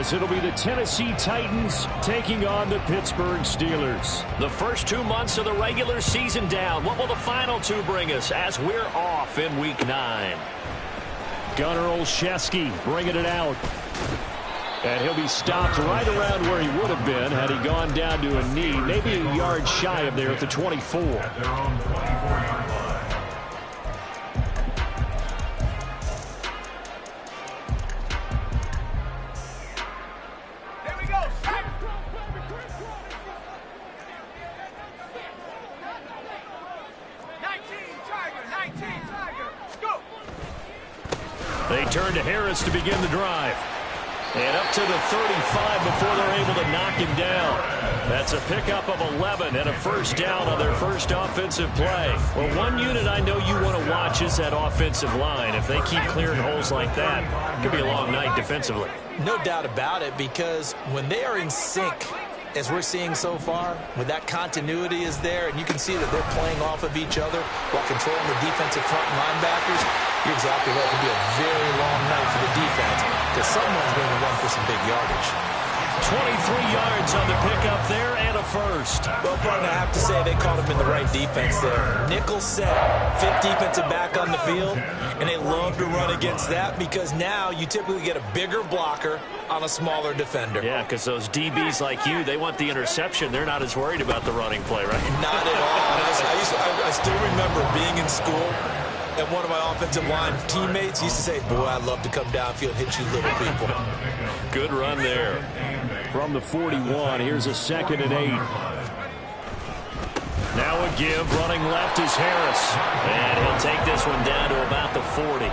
as it'll be the Tennessee Titans taking on the Pittsburgh Steelers. The first 2 months of the regular season down. What will the final 2 bring us as we're off in Week 9? Gunnar Olszewski bringing it out. And he'll be stopped right around where he would have been had he gone down to a knee, maybe a yard shy of there at the 24. At their own 24-yard line. They turn to Harris to begin the drive. And up to the 35 before they're able to knock him down. That's a pickup of 11 and a first down on their first offensive play. Well, one unit I know you want to watch is that offensive line. If they keep clearing holes like that, it could be a long night defensively. No doubt about it, because when they are in sync, as we're seeing so far, when that continuity is there, and you can see that they're playing off of each other while controlling the defensive front linebackers, you're exactly right. It could be a very long night for the defense because someone's going to run for some big yardage. 23 yards on the pickup there and a first. Well, partner, I have to say they caught him in the right defense there. Nickel set, fifth defensive back on the field, and they love to run against that because now you typically get a bigger blocker on a smaller defender. Yeah, because those DBs like you, they want the interception. They're not as worried about the running play, right? Not at all. I still remember being in school, and one of my offensive line teammates used to say, boy, I'd love to come downfield and hit you little people. Good run there. From the 41, here's a 2nd and 8. Now a give, running left is Harris. And he'll take this one down to about the 40.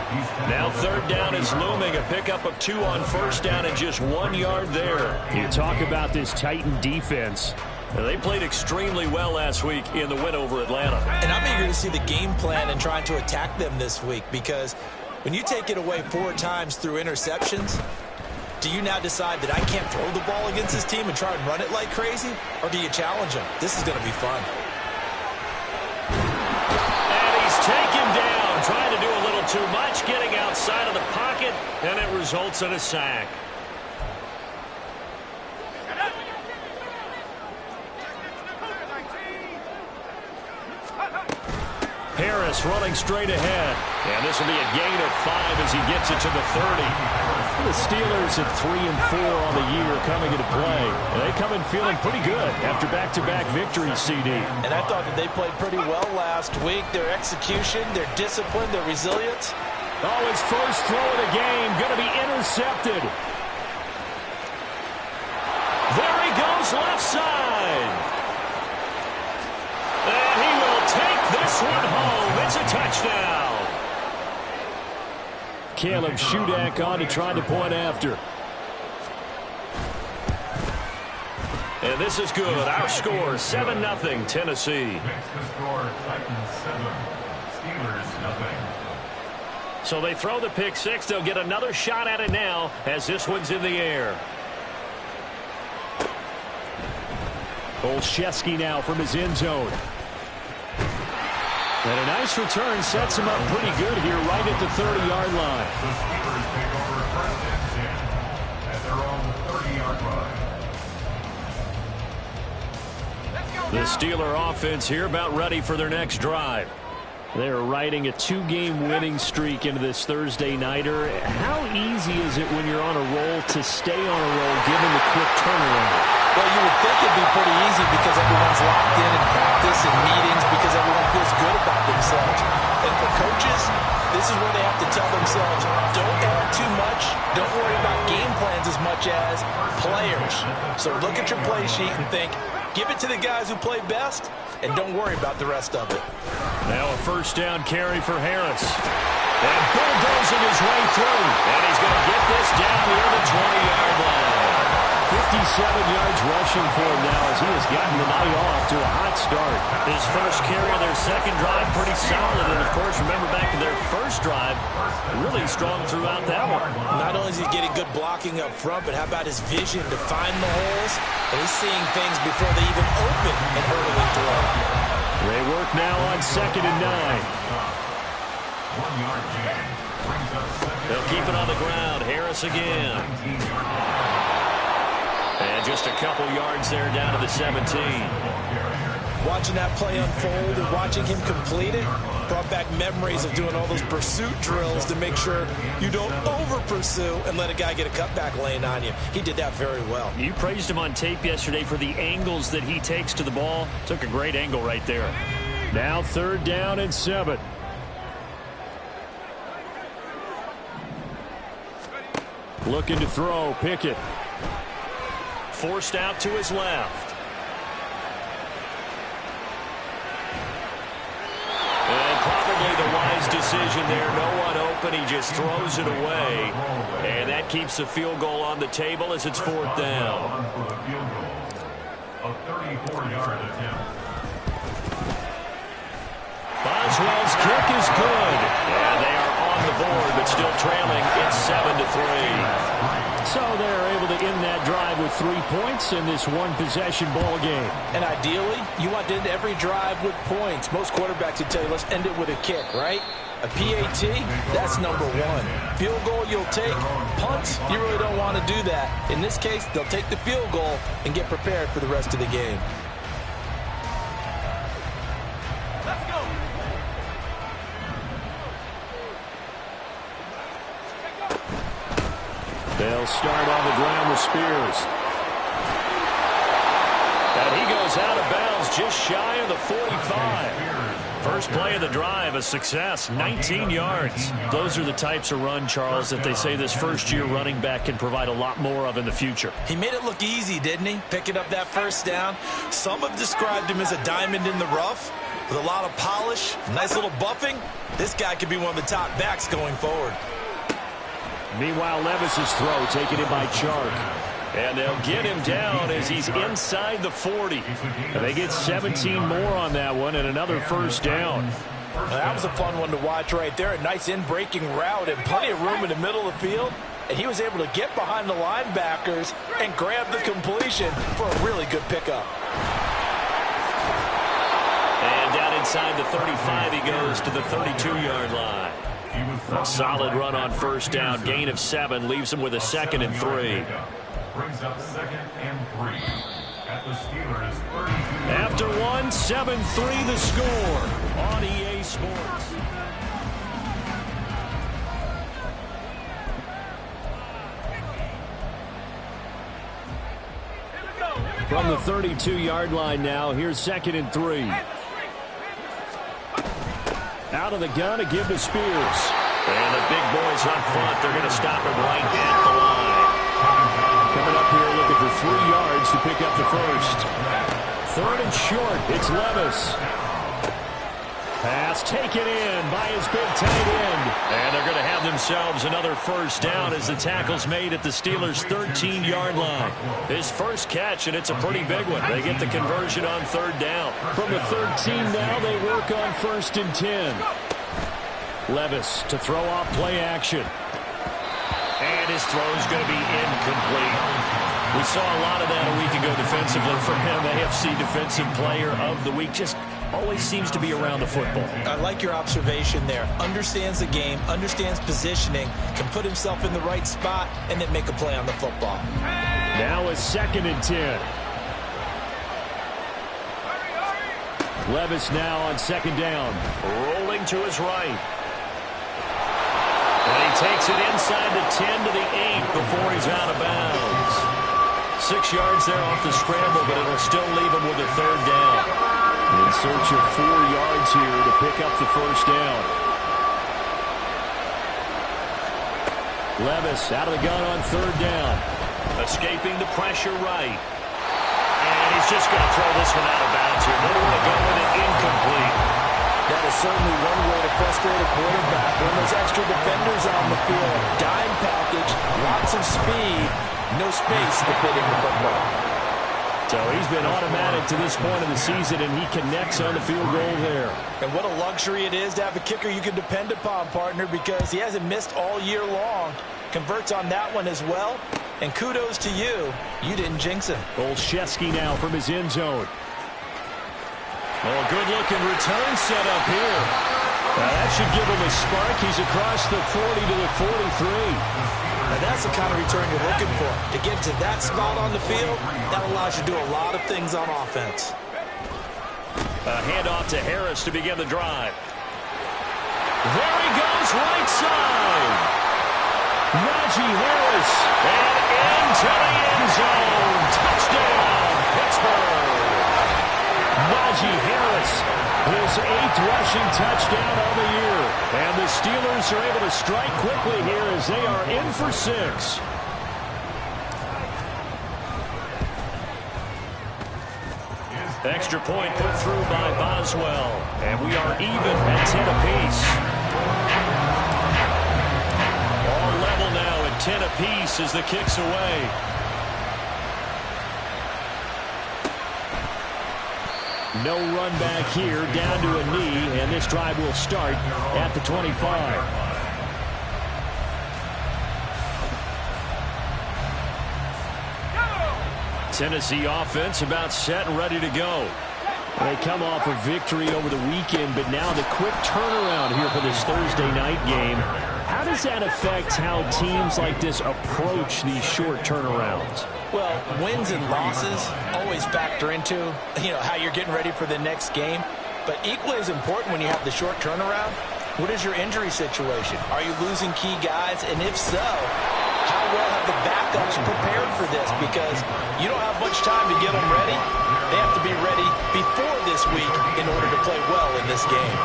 Now 3rd down is looming, a pickup of 2 on first down and just 1 yard there. You talk about this Titan defense. Now, they played extremely well last week in the win over Atlanta. And I'm eager to see the game plan and trying to attack them this week because when you take it away 4 times through interceptions, do you now decide that I can't throw the ball against this team and try and run it like crazy? Or do you challenge them? This is going to be fun. And he's taken down, trying to do a little too much, getting outside of the pocket, and it results in a sack. Harris running straight ahead. And this will be a gain of 5 as he gets it to the 30. The Steelers at 3-4 on the year coming into play. And they come in feeling pretty good after back-to-back victories, CD. And I thought that they played pretty well last week. Their execution, their discipline, their resilience. Oh, his first throw of the game going to be intercepted. There he goes left side. And he will take this one home. It's a touchdown. Caleb Shudak on to try to point after. And this is good. Our score, 7-0 Tennessee. Next to score, Titans 7, Steelers 0. So they throw the pick 6. They'll get another shot at it now as this one's in the air. Olszewski now from his end zone. And a nice return sets him up pretty good here right at the 30-yard line. The Steelers take over 1st and 10 at their own 30-yard line. The Steeler offense here about ready for their next drive. They're riding a 2-game winning streak into this Thursday nighter. How easy is it when you're on a roll to stay on a roll given the quick turnaround? Well, you would think it'd be pretty easy because everyone's locked in practice and meetings because everyone feels good about themselves. And for coaches, this is where they have to tell themselves, don't add too much. Don't worry about game plans as much as players. So look at your play sheet and think, give it to the guys who play best, and don't worry about the rest of it. Now a first down carry for Harris. And bulldozing his way through. And he's going to get this down near the 20-yard line. 57 yards rushing for him now as he has gotten the night off to a hot start. His first carry of their second drive, pretty solid. And, of course, remember back to their first drive, really strong throughout that one. Not only is he getting good blocking up front, but how about his vision to find the holes? And he's seeing things before they even open and hurdling through. They work now on 2nd and 9. 1-yard gain. Brings up 2nd. They'll keep it on the ground. Harris again. 19-yard line. And just a couple yards there down to the 17. Watching that play unfold and watching him complete it brought back memories of doing all those pursuit drills to make sure you don't over-pursue and let a guy get a cutback lane on you. He did that very well. You praised him on tape yesterday for the angles that he takes to the ball. Took a great angle right there. Now 3rd down and 7. Looking to throw, Pickett. Forced out to his left. And probably the wise decision there. No one open. He just throws it away. And that keeps the field goal on the table as it's 4th down. A 34-yard attempt. Boswell's kick is good. And they are on the board, but still trailing. It's 7-3. So they're able to end that drive with 3 points in this one-possession ball game. And ideally, you want to end every drive with points. Most quarterbacks would tell you, let's end it with a kick, right? A PAT, that's number 1. Field goal you'll take. Punts, you really don't want to do that. In this case, they'll take the field goal and get prepared for the rest of the game. They'll start on the ground with Spears. And he goes out of bounds just shy of the 45. First play of the drive, a success, 19 yards. Those are the types of run, Charles, that they say this first-year running back can provide a lot more of in the future. He made it look easy, didn't he? Picking up that first down. Some have described him as a diamond in the rough with a lot of polish, nice little buffing. This guy could be one of the top backs going forward. Meanwhile, Levis's throw taken in by Chark. And they'll get him down as he's inside the 40. And they get 17 more on that one and another first down. That was a fun one to watch right there. A nice in-breaking route and plenty of room in the middle of the field. And he was able to get behind the linebackers and grab the completion for a really good pickup. And down inside the 35, he goes to the 32-yard line. A solid run on first down. Gain of 7 leaves him with a 2nd and 3. Brings up 2nd and 3 at the Steelers' 32. After 1, 7-3 the score on EA Sports. From the 32-yard line now, here's 2nd and 3. Out of the gun to give to Spears. And the big boys up front, they're going to stop him right at the line. Coming up here looking for 3 yards to pick up the first. 3rd and short, it's Levis. Pass taken in by his big tight end. And they're going to have themselves another first down as the tackle's made at the Steelers' 13-yard line. His first catch, and it's a pretty big one. They get the conversion on 3rd down. From the 13 now, they work on 1st and 10. Levis to throw off play action. And his throw's going to be incomplete. We saw a lot of that a week ago defensively from him. AFC Defensive Player of the Week. Just always seems to be around the football. I like your observation there. Understands the game, understands positioning, can put himself in the right spot, and then make a play on the football. Now a 2nd and 10. Levis now on 2nd down. Rolling to his right. And he takes it inside the 10 to the 8 before he's out of bounds. 6 yards there off the scramble, but it'll still leave him with a 3rd down. In search of 4 yards here to pick up the first down. Levis out of the gun on 3rd down. Escaping the pressure right. And he's just going to throw this one out of bounds here. Where do we go with it? Incomplete. That is certainly one way to frustrate a quarterback. When there's extra defenders on the field, dime package, lots of speed, no space to fit in the football. So he's been automatic to this point of the season, and he connects on the field goal there. And what a luxury it is to have a kicker you can depend upon, partner, because he hasn't missed all year long. Converts on that one as well. And kudos to you. You didn't jinx him. Olszewski now from his end zone. Oh, good-looking return set up here. Now that should give him a spark. He's across the 40 to the 43. And that's the kind of return you're looking for. To get to that spot on the field, that allows you to do a lot of things on offense. A handoff to Harris to begin the drive. There he goes, right side. Najee Harris, and into the end zone. Touchdown, Pittsburgh. Najee Harris, his 8th rushing touchdown of the year. And the Steelers are able to strike quickly here as they are in for 6. Extra point put through by Boswell. And we are even at 10 apiece. All level now at 10 apiece as the kick's away. No run back here, down to a knee, and this drive will start at the 25. Tennessee offense about set and ready to go. They come off a victory over the weekend, but now the quick turnaround here for this Thursday night game. How does that affect how teams like this approach these short turnarounds? Well, wins and losses always factor into, how you're getting ready for the next game. But equally as important when you have the short turnaround, what is your injury situation? Are you losing key guys? And if so, how well have the backups prepared for this? Because you don't have much time to get them ready. They have to be ready before this week in order to play well in this game.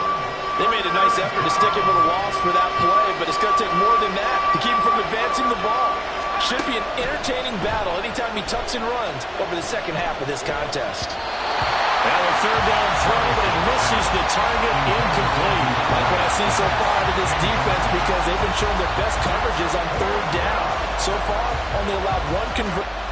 They made a nice effort to stick him with a loss for that play, but it's going to take more than that to keep him from advancing the ball. Should be an entertaining battle anytime he tucks and runs over the second half of this contest. Now a third down throw, but it misses the target, incomplete. Like what I see so far out of this defense, because they've been showing their best coverages on third down. So far, only allowed one conversion.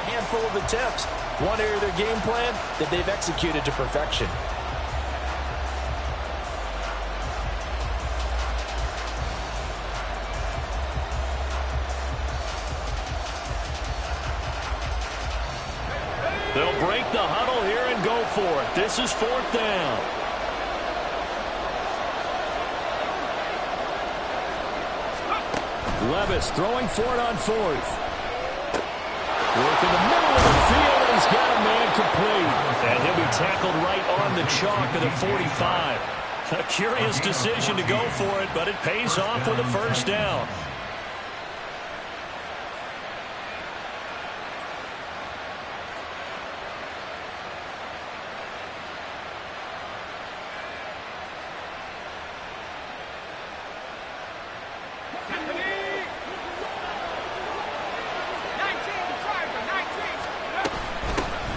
Handful of attempts. One area of their game plan that they've executed to perfection. They'll break the huddle here and go for it. This is 4th down. Levis throwing for it on 4th. Work in the middle of the field, and he's got a man complete. And he'll be tackled right on the chalk of the 45. A curious decision to go for it, but it pays off with a first down.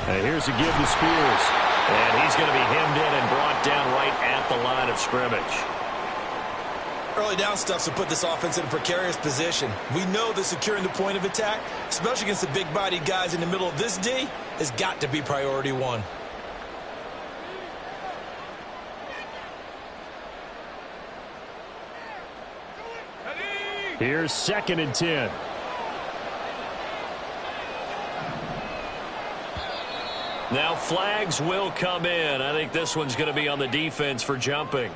And here's a give to Spears. And he's going to be hemmed in and brought down right at the line of scrimmage. Early down stuffs will put this offense in a precarious position. We know that securing the point of attack, especially against the big-bodied guys in the middle of this D, has got to be priority one. Here's 2nd and 10. Now flags will come in. I think this one's going to be on the defense for jumping.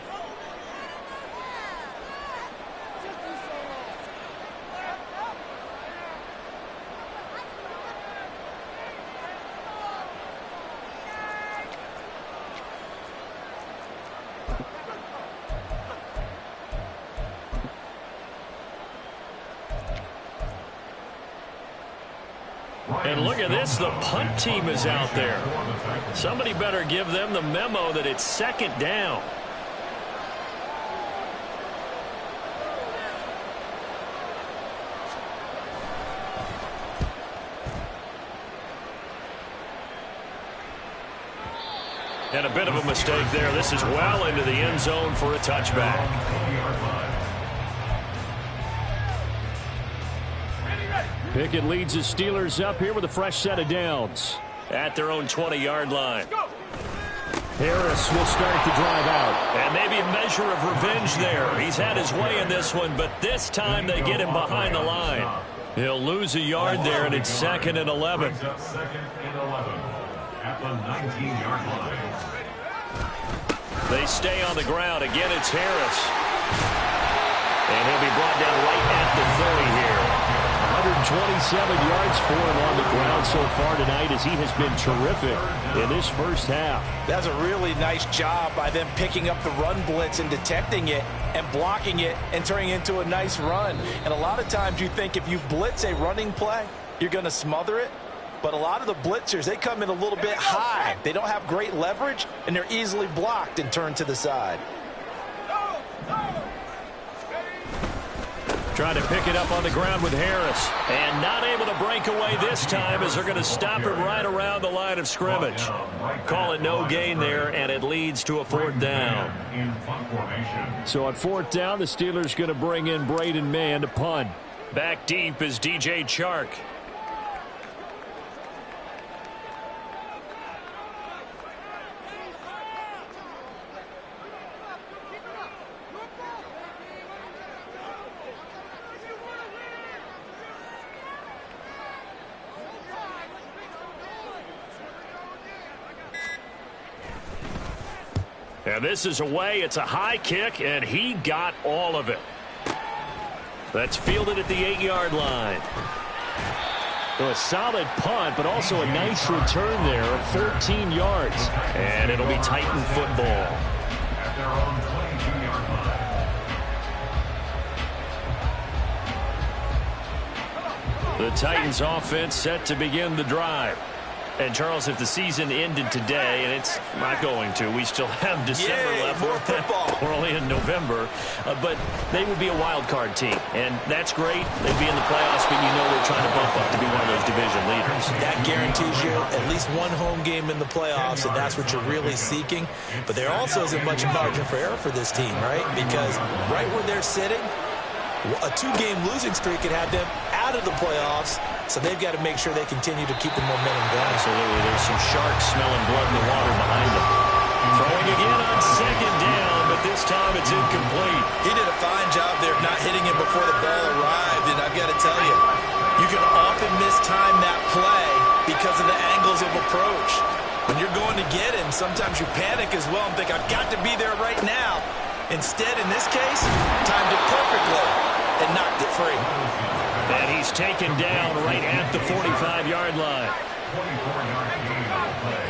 And look at this, the punt team is out there. Somebody better give them the memo that it's 2nd down. And a bit of a mistake there. This is well into the end zone for a touchback. Pickett leads the Steelers up here with a fresh set of downs at their own 20-yard line. Harris will start the drive out. And maybe a measure of revenge there. He's had his way in this one, but this time they get him behind the line. He'll lose a yard there, and it's 2nd and 11. Second and 11 at the 19-yard line. They stay on the ground. Again, it's Harris. And he'll be brought down right at the 30 here. 127 yards for him on the ground so far tonight as he has been terrific in this first half. That's a really nice job by them picking up the run blitz and detecting it and blocking it and turning it into a nice run. And a lot of times you think if you blitz a running play, you're going to smother it. But a lot of the blitzers, they come in a little bit high. They don't have great leverage, and they're easily blocked and turned to the side. Trying to pick it up on the ground with Harris. And not able to break away this time as they're going to stop him right around the line of scrimmage. Call it no gain there, and it leads to a 4th down. So on 4th down, the Steelers going to bring in Braden Mann to punt. Back deep is DJ Chark. And this is away. It's a high kick, and he got all of it. That's fielded at the 8-yard line. So a solid punt, but also a nice return there of 14 yards. And it'll be Titan football. At their own 22-yard line. The Titans offense set to begin the drive. And, Charles, if the season ended today, and it's not going to, we still have December left. More football. We're only in November. But they would be a wild card team. And that's great. They'd be in the playoffs, but you know they're trying to bump up to be one of those division leaders. That guarantees you at least one home game in the playoffs, and that's what you're really seeking. But there also isn't much margin for error for this team, right? Because right where they're sitting, a 2-game losing streak could have them out of the playoffs, so they've got to make sure they continue to keep the momentum going. Absolutely. There's some sharks smelling blood in the water behind them. Throwing again on 2nd down, but this time it's incomplete. He did a fine job there of not hitting it before the ball arrived, and I've got to tell you, you can often mistime that play because of the angles of approach. When you're going to get him, sometimes you panic as well and think, I've got to be there right now. Instead, in this case, timed it perfectly and knocked it free. And he's taken down right at the 45-yard line. 24-yard gain on the play.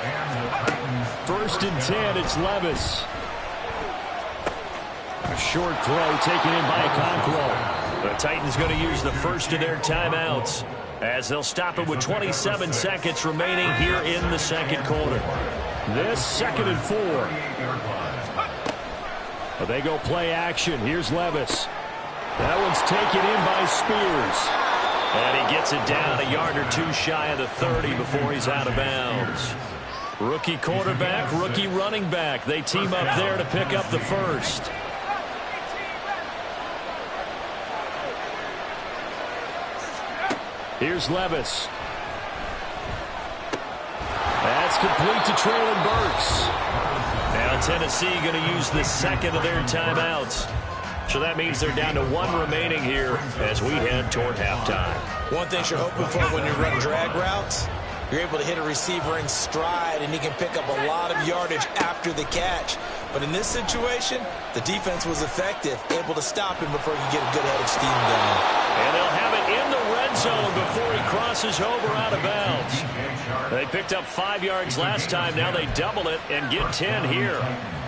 And the Titans. 1st and 10, it's Levis. A short throw taken in by Okonkwo. The Titans going to use the first of their timeouts as they'll stop it with 27 seconds remaining here in the 2nd quarter. This 2nd and 4. But they go play action. Here's Levis. That one's taken in by Spears. And he gets it down a yard or two shy of the 30 before he's out of bounds. Rookie quarterback, rookie running back. They team up there to pick up the first. Here's Levis. That's complete to Traylon Burks. Now Tennessee going to use the 2nd of their timeouts. So that means they're down to 1 remaining here as we head toward halftime. One thing you're hoping for when you run drag routes, you're able to hit a receiver in stride, and he can pick up a lot of yardage after the catch. But in this situation, the defense was effective, able to stop him before he could get a good head of steam going. And they'll have it in the red zone before he crosses over out of bounds. They picked up 5 yards last time. Now they double it and get 10 here.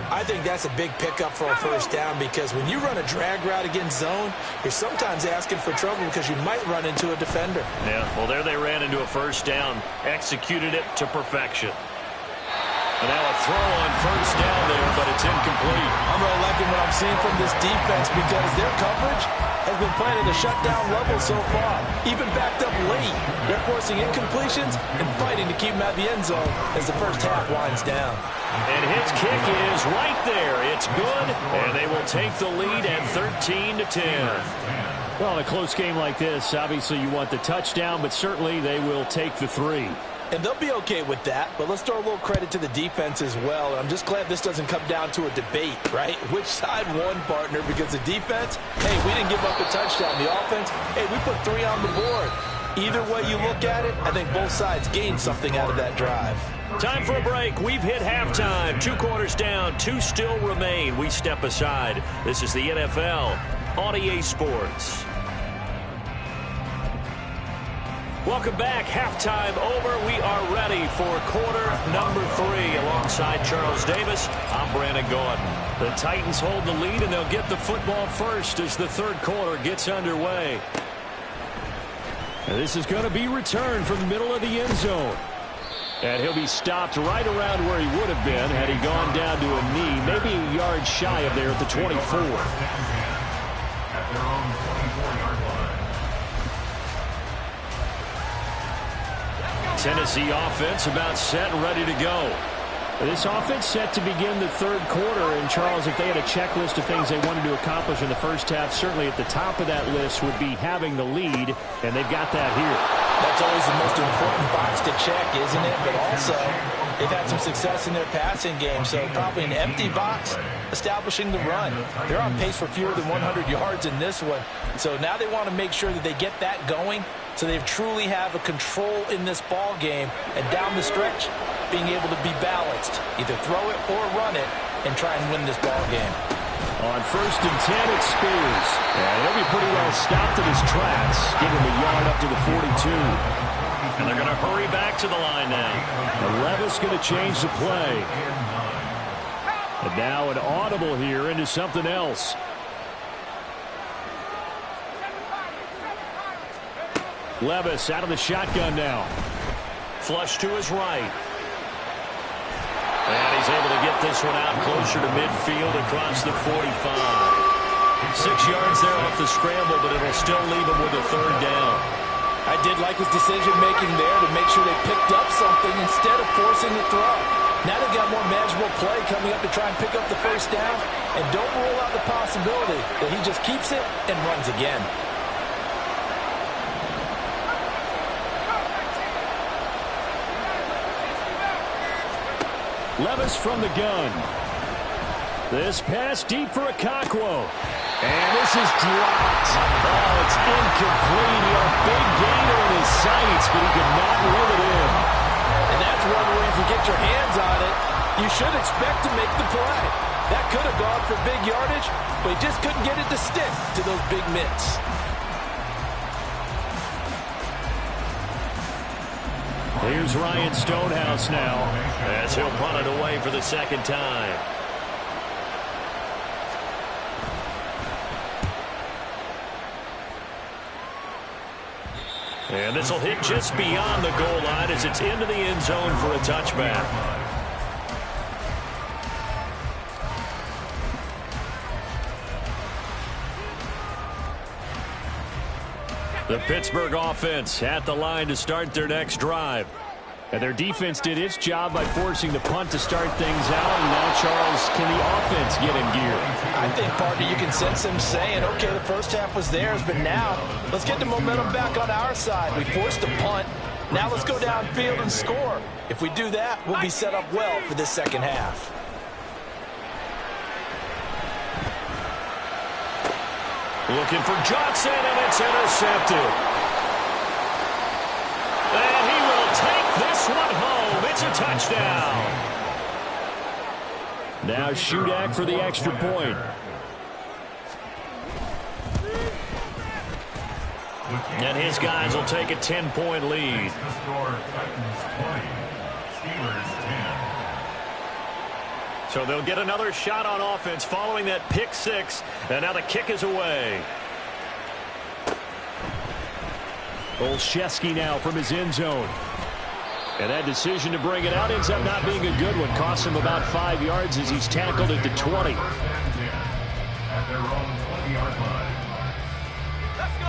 I think that's a big pickup for a first down because when you run a drag route against zone, you're sometimes asking for trouble because you might run into a defender. Yeah, well, there they ran into a first down, executed it to perfection. And now a throw on first down there, but it's incomplete. I'm really liking what I'm seeing from this defense because their coverage has been playing at a shutdown level so far. Even backed up late, they're forcing incompletions and fighting to keep them out of the end zone as the first half winds down. And his kick is right there. It's good, and they will take the lead at 13-10. Well, in a close game like this, obviously you want the touchdown, but certainly they will take the 3. And they'll be okay with that, but let's throw a little credit to the defense as well. I'm just glad this doesn't come down to a debate, right? Which side won, partner? Because the defense, hey, we didn't give up a touchdown. The offense, hey, we put 3 on the board. Either way you look at it, I think both sides gained something out of that drive. Time for a break. We've hit halftime. 2 quarters down, 2 still remain. We step aside. This is the NFL on EA Sports. Welcome back. Halftime over. We are ready for quarter number 3. Alongside Charles Davis, I'm Brandon Gordon. The Titans hold the lead, and they'll get the football first as the third quarter gets underway. And this is going to be returned from the middle of the end zone. And he'll be stopped right around where he would have been had he gone down to a knee, maybe a yard shy of there at the 24. At their own 24-yard line. Tennessee offense about set and ready to go. This offense set to begin the third quarter. And, Charles, if they had a checklist of things they wanted to accomplish in the first half, certainly at the top of that list would be having the lead, and they've got that here. That's always the most important box to check, isn't it? But also, they've had some success in their passing game, so probably an empty box establishing the run. They're on pace for fewer than 100 yards in this one. So now they want to make sure that they get that going so they truly have a control in this ball game, and down the stretch, being able to be balanced, either throw it or run it, and try and win this ball game. On 1st and 10, it's Spears. And he'll be pretty well stopped in his tracks. Give him a yard up to the 42. And they're going to hurry back to the line now. And Levis going to change the play. And now an audible here into something else. Levis out of the shotgun now. Flush to his right. And he's able to get this one out closer to midfield across the 45. 6 yards there off the scramble, but it'll still leave him with a third down. I did like his decision-making there to make sure they picked up something instead of forcing the throw. Now they've got more manageable play coming up to try and pick up the first down, and don't rule out the possibility that he just keeps it and runs again. Levis from the gun. This pass deep for Okonkwo. And this is dropped. Oh, it's incomplete. He had a big gainer in his sights, but he could not reel it in. And that's one where if you get your hands on it, you should expect to make the play. That could have gone for big yardage, but he just couldn't get it to stick to those big mitts. Here's Ryan Stonehouse now, as he'll punt it away for the second time. And this will hit just beyond the goal line as it's into the end zone for a touchback. The Pittsburgh offense at the line to start their next drive. And their defense did its job by forcing the punt to start things out. And now, Charles, can the offense get in gear? I think, partner, you can sense them saying, okay, the first half was theirs, but now let's get the momentum back on our side. We forced the punt. Now let's go downfield and score. If we do that, we'll be set up well for this second half. Looking for Johnson, and it's intercepted. And he will take this one home. It's a touchdown. Now Shudak for the extra point. And his guys will take a 10-point lead. The score, Titans 20, Steelers 10. So they'll get another shot on offense following that pick six. And now the kick is away. Olszewski now from his end zone. And that decision to bring it out ends up not being a good one. Costs him about 5 yards as he's tackled at the 20. At their own 20-yard line.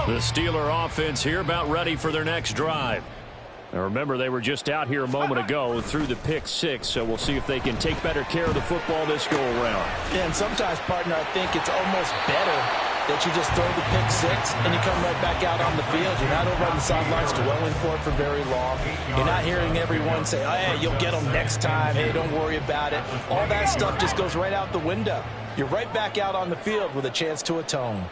The Steeler offense here about ready for their next drive. Now remember, they were just out here a moment ago through the pick six, so we'll see if they can take better care of the football this go around. Yeah, and sometimes, partner, I think it's almost better that you just throw the pick six and you come right back out on the field. You're not over on the sidelines dwelling for it for very long. You're not hearing everyone say, oh, hey, you'll get them next time. Hey, don't worry about it. All that stuff just goes right out the window. You're right back out on the field with a chance to atone.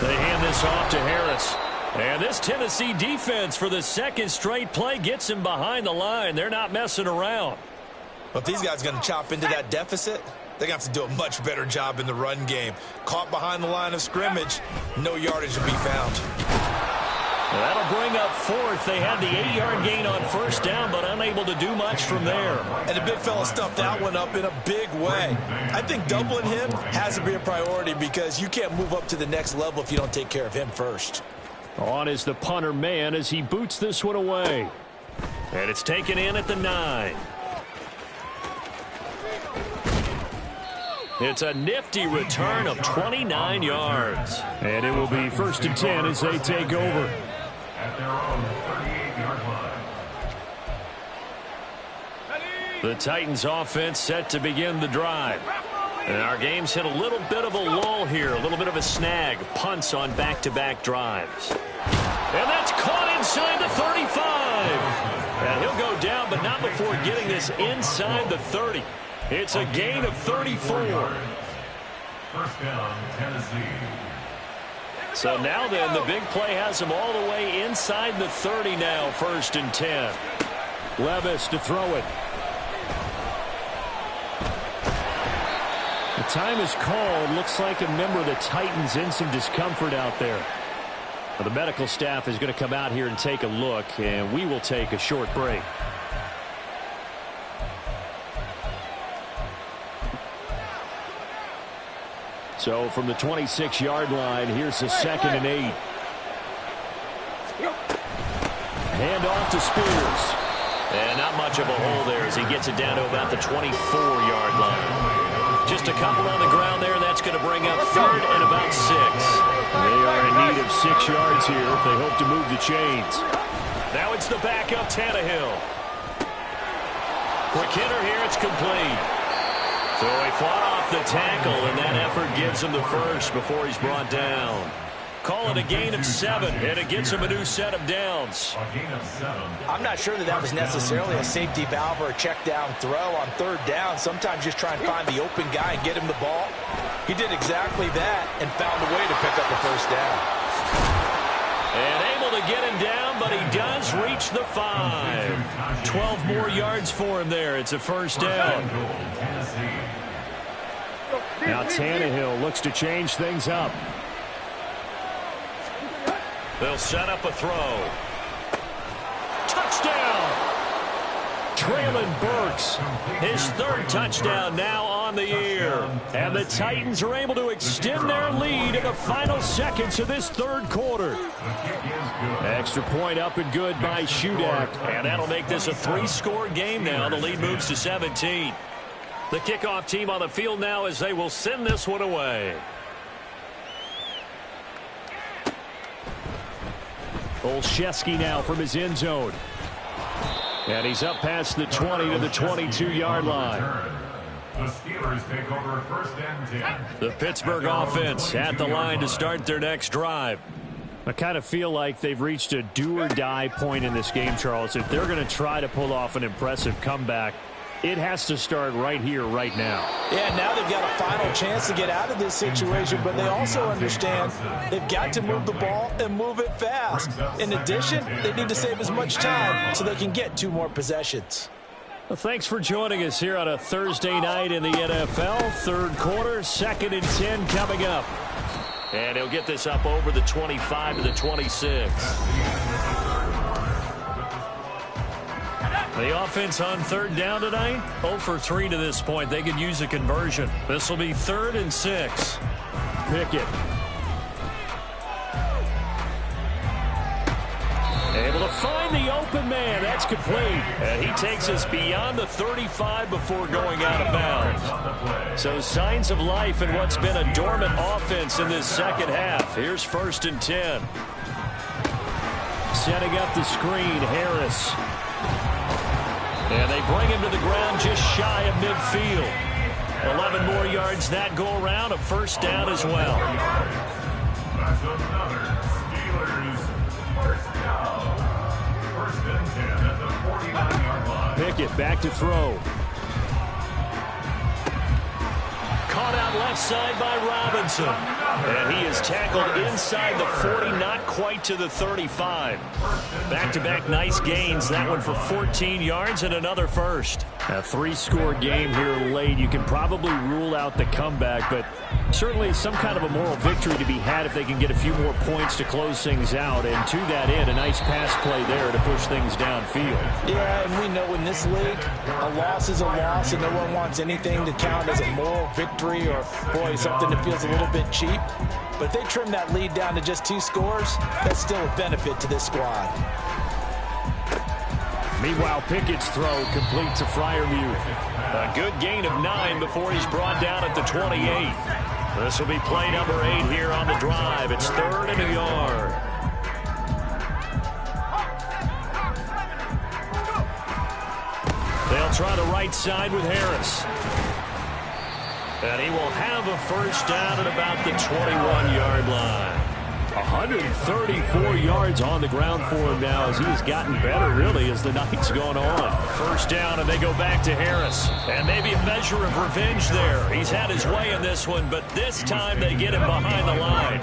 They hand this off to Harris. And this Tennessee defense for the second straight play gets him behind the line. They're not messing around. Well, if these guys are going to chop into that deficit, they're going to have to do a much better job in the run game. Caught behind the line of scrimmage, no yardage to be found. Well, that'll bring up fourth. They had the 8-yard gain on first down, but unable to do much from there. And the big fella stuffed that one up in a big way. I think doubling him has to be a priority because you can't move up to the next level if you don't take care of him first. On is the punter man as he boots this one away. And it's taken in at the 9. It's a nifty return of 29 yards. And it will be 1st and 10 as they take over. At their own 38-yard line. The Titans offense set to begin the drive. And our game's hit a little bit of a lull here, a little bit of a snag. Punts on back-to-back drives. And that's caught inside the 35. And he'll go down, but not before getting this inside the 30. It's a gain of 34. First down, Tennessee. So now then, the big play has him all the way inside the 30 now, 1st and 10. Levis to throw it. The time is called. Looks like a member of the Titans in some discomfort out there. Well, the medical staff is going to come out here and take a look, and we will take a short break. So from the 26-yard line, here's the 2nd and 8. Hand off to Spears. And not much of a hole there as he gets it down to about the 24-yard line. Just a couple on the ground there. That's going to bring up 3rd and about 6. They are in need of 6 yards here if they hope to move the chains. Now it's the backup Tannehill. Quick hitter here. It's complete. So he fought off the tackle, and that effort gives him the first before he's brought down. Call it a gain of 7, and it gets him a new set of downs. A gain of 7. I'm not sure that was necessarily a safety valve or a check down throw on 3rd down. Sometimes just try and find the open guy and get him the ball. He did exactly that and found a way to pick up the 1st down. And able to get him down, but he does reach the 5. 12 more yards for him there. It's a 1st down. Now Tannehill looks to change things up. They'll set up a throw. Touchdown! Traylon Burks, his 3rd touchdown now on the year. And the Titans are able to extend their lead in the final seconds of this 3rd quarter. Extra point up and good by Shudak. And that'll make this a 3-score game now. The lead moves to 17. The kickoff team on the field now as they will send this one away. Olszewski now from his end zone. And he's up past the 20 to the 22-yard line. The Steelers take over 1st and 10. The Pittsburgh offense at the line to start their next drive. I kind of feel like they've reached a do-or-die point in this game, Charles. If they're going to try to pull off an impressive comeback, it has to start right here, right now. Yeah, now they've got a final chance to get out of this situation, but they also understand they've got to move the ball and move it fast. In addition, they need to save as much time so they can get 2 more possessions. Well, thanks for joining us here on a Thursday night in the NFL. 3rd quarter, 2nd and 10 coming up. And he'll get this up over the 25 to the 26. The offense on 3rd down tonight, 0 for 3 to this point. They could use a conversion. This will be 3rd and 6. Pickett. Able to find the open man. That's complete. And he takes us beyond the 35 before going out of bounds. So signs of life in what's been a dormant offense in this 2nd half. Here's 1st and 10. Setting up the screen, Harris. And they bring him to the ground just shy of midfield. 11 more yards that go around, a first down as well. That's another Steelers first down. First and 10 at the 49-yard line. Pickett back to throw. Caught out left side by Robinson. And he is tackled inside the 40, not quite to the 35. Back-to-back nice gains. That one for 14 yards and another first. A 3-score game here late. You can probably rule out the comeback, but certainly some kind of a moral victory to be had if they can get a few more points to close things out. And to that end, a nice pass play there to push things downfield. Yeah, and we know in this league, a loss is a loss, and no one wants anything to count as a moral victory or, boy, something that feels a little bit cheap. But if they trim that lead down to just 2 scores, that's still a benefit to this squad. Meanwhile, Pickett's throw complete to Freiermuth. A good gain of 9 before he's brought down at the 28. This will be play number 8 here on the drive. It's 3rd and a yard. They'll try the right side with Harris. And he will have a first down at about the 21-yard line. 134 yards on the ground for him now as he has gotten better, really, as the night's gone on. First down, and they go back to Harris. And maybe a measure of revenge there. He's had his way in this one, but this time they get him behind the line.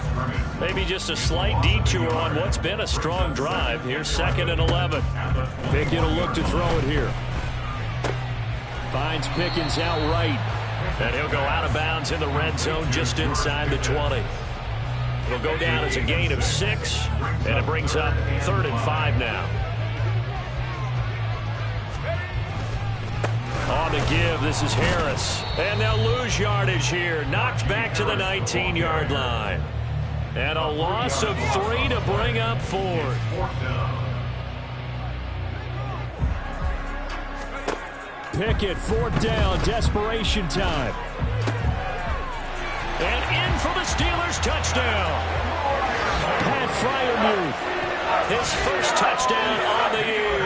Maybe just a slight detour on what's been a strong drive. Here's 2nd and 11. Pickett will look to throw it here. Finds Pickens out right. And he'll go out of bounds in the red zone just inside the 20. It'll go down as a gain of 6, and it brings up 3rd and 5 now. On the give, this is Harris. And they'll lose yardage here. Knocked back to the 19-yard line. And a loss of 3 to bring up 4th. Pickett, 4th down, desperation time. And in for the Steelers touchdown. Pat Freiermuth, his first touchdown on the year.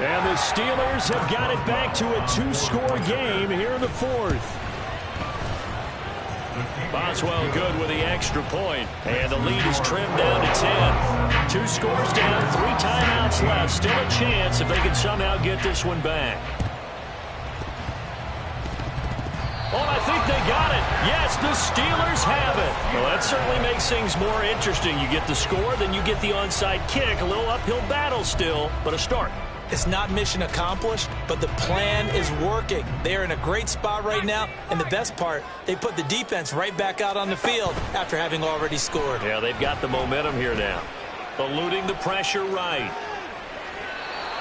And the Steelers have got it back to a 2-score game here in the 4th. Boswell good with the extra point. And the lead is trimmed down to 10. 2 scores down, 3 timeouts left. Still a chance if they can somehow get this one back. Oh, I think they got it. Yes, the Steelers have it. Well, that certainly makes things more interesting. You get the score, then you get the onside kick. A little uphill battle still, but a start. It's not mission accomplished, but the plan is working. They're in a great spot right now, and the best part, they put the defense right back out on the field after having already scored. Yeah, they've got the momentum here now. Eluding the pressure right.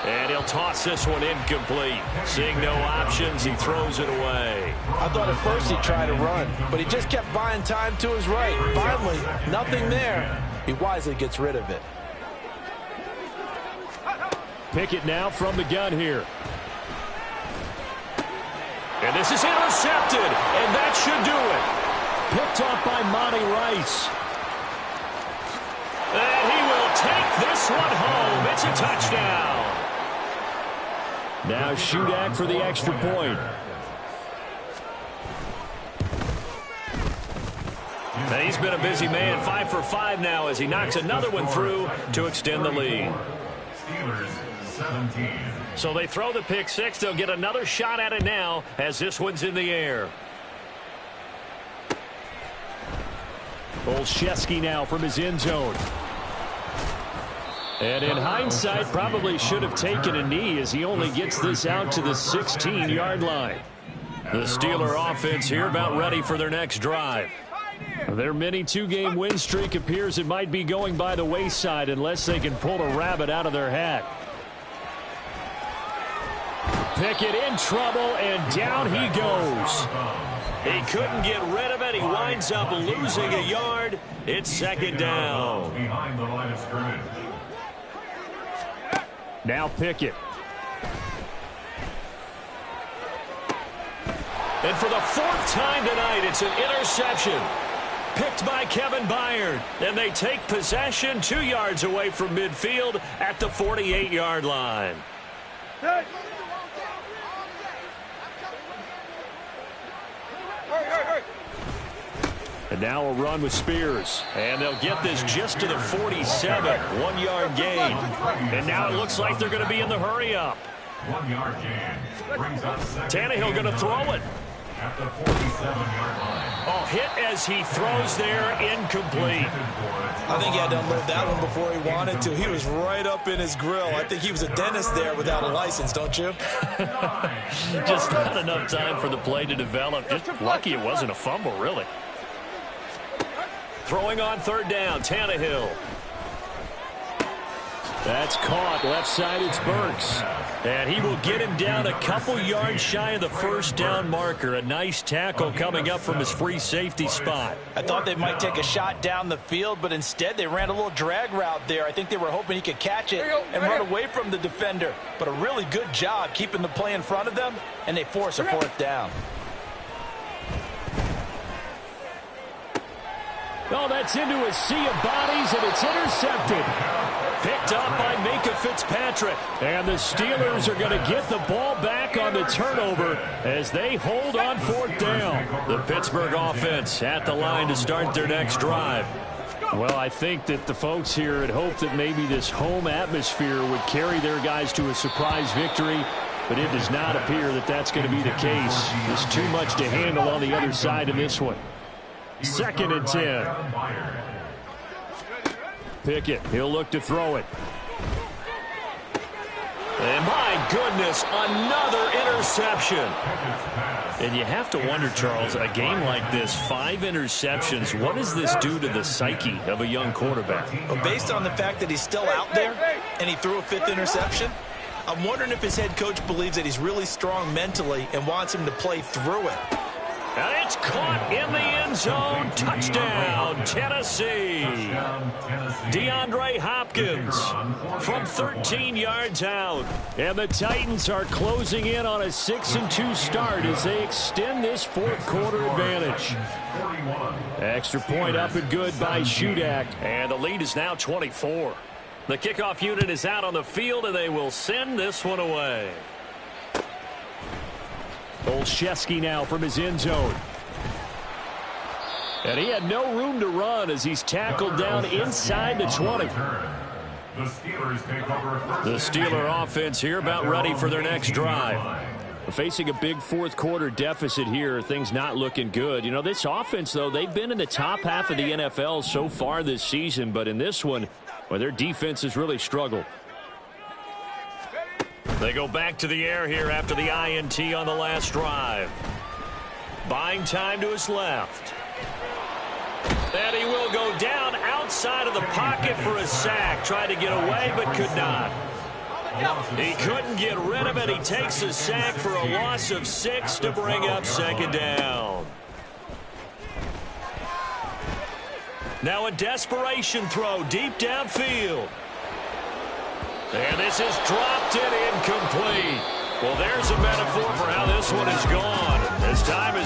And he'll toss this one incomplete. Seeing no options, he throws it away. I thought at first he'd try to run, but he just kept buying time to his right. Finally, nothing there. He wisely gets rid of it. Pickett now from the gun here. And this is intercepted, and that should do it. Picked off by Monty Rice. And he will take this one home. It's a touchdown. Now Shudak for the extra point. And he's been a busy man, 5 for 5 now as he knocks another one through to extend the lead. Steelers 17. So they throw the pick 6. They'll get another shot at it now as this one's in the air. Olszewski now from his end zone. And in hindsight, probably should have taken a knee as he only gets this out to the 16-yard line. The Steeler offense here about ready for their next drive. Their mini 2-game win streak appears it might be going by the wayside unless they can pull a rabbit out of their hat. Pickett in trouble, and down he goes. He couldn't get rid of it. He winds up losing a yard. It's 2nd down. Behind the line of scrimmage. Now Pickett. And for the 4th time tonight, it's an interception. Picked by Kevin Byard. And they take possession 2 yards away from midfield at the 48-yard line. And now a run with Spears. And they'll get this just to the 47. 1-yard gain. And now it looks like they're going to be in the hurry-up. 1-yard gain. Brings up Tannehill going to throw it. at the 47-yard line. Oh, hit as he throws there, incomplete. I think he had to unload that one before he wanted to. He was right up in his grill. I think he was a dentist there without a license, don't you? Just not enough time for the play to develop. Just lucky it wasn't a fumble, really. Throwing on third down, Tannehill. That's caught. Left side, it's Burks. And he will get him down a couple yards shy of the first down marker. A nice tackle coming up from his free safety spot. I thought they might take a shot down the field, but instead they ran a little drag route there. I think they were hoping he could catch it and run away from the defender. But a really good job keeping the play in front of them, and they force a fourth down. Oh, that's into a sea of bodies, and it's intercepted. Picked up by Minka Fitzpatrick. And the Steelers are going to get the ball back on the turnover as they hold on fourth down. The Pittsburgh offense at the line to start their next drive. Well, I think that the folks here had hoped that maybe this home atmosphere would carry their guys to a surprise victory, but it does not appear that that's going to be the case. There's too much to handle on the other side in this one. 2nd and 10. Pickett, he'll look to throw it. And my goodness, another interception. And you have to wonder, Charles, a game like this, 5 interceptions, what does this do to the psyche of a young quarterback? Well, based on the fact that he's still out there and he threw a 5th interception, I'm wondering if his head coach believes that he's really strong mentally and wants him to play through it. And it's caught in the end zone. Touchdown, Tennessee. DeAndre Hopkins from 13 yards out. And the Titans are closing in on a 6-2 start as they extend this fourth quarter advantage. Extra point up and good by Shudak. And the lead is now 24. The kickoff unit is out on the field, and they will send this one away. Olszewski now from his end zone. And he had no room to run as he's tackled down inside the 20. The Steeler offense here about ready for their next drive. Facing a big fourth quarter deficit here, things not looking good. You know, this offense, though, they've been in the top half of the NFL so far this season, but in this one, well, their defense has really struggled. They go back to the air here after the INT on the last drive. Buying time to his left. And he will go down outside of the pocket for a sack. Tried to get away, but could not. He couldn't get rid of it. He takes a sack for a loss of 6 to bring up 2nd down. Now a desperation throw deep downfield. And this is dropped and incomplete. Well, there's a metaphor for how this one is gone. As time is